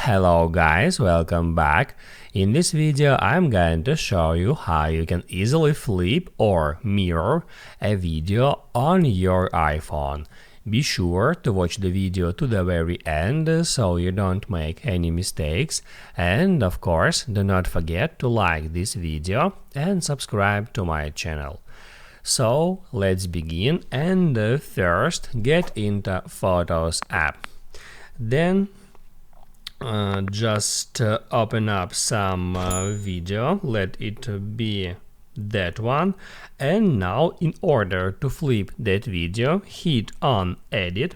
Hello guys, welcome back. In this video I'm going to show you how you can easily flip or mirror a video on your iPhone. Be sure to watch the video to the very end so you don't make any mistakes, and of course do not forget to like this video and subscribe to my channel. So let's begin, and first get into Photos app. Then just open up some video, let it be that one, and now in order to flip that video, hit on Edit,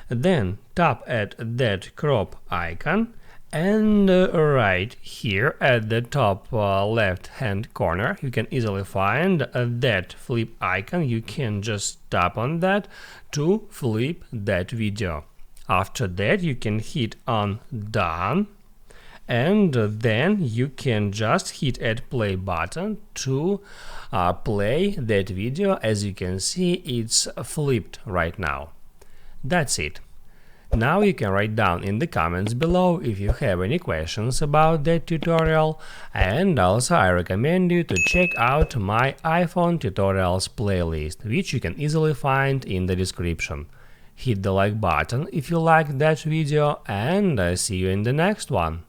then tap at that crop icon, and right here at the top left hand corner you can easily find that flip icon. You can just tap on that to flip that video. After that you can hit on Done, and then you can just hit at play button to play that video. As you can see, it's flipped right now. That's it. Now you can write down in the comments below if you have any questions about that tutorial, and also I recommend you to check out my iPhone tutorials playlist, which you can easily find in the description. Hit the like button if you liked that video, and I see you in the next one.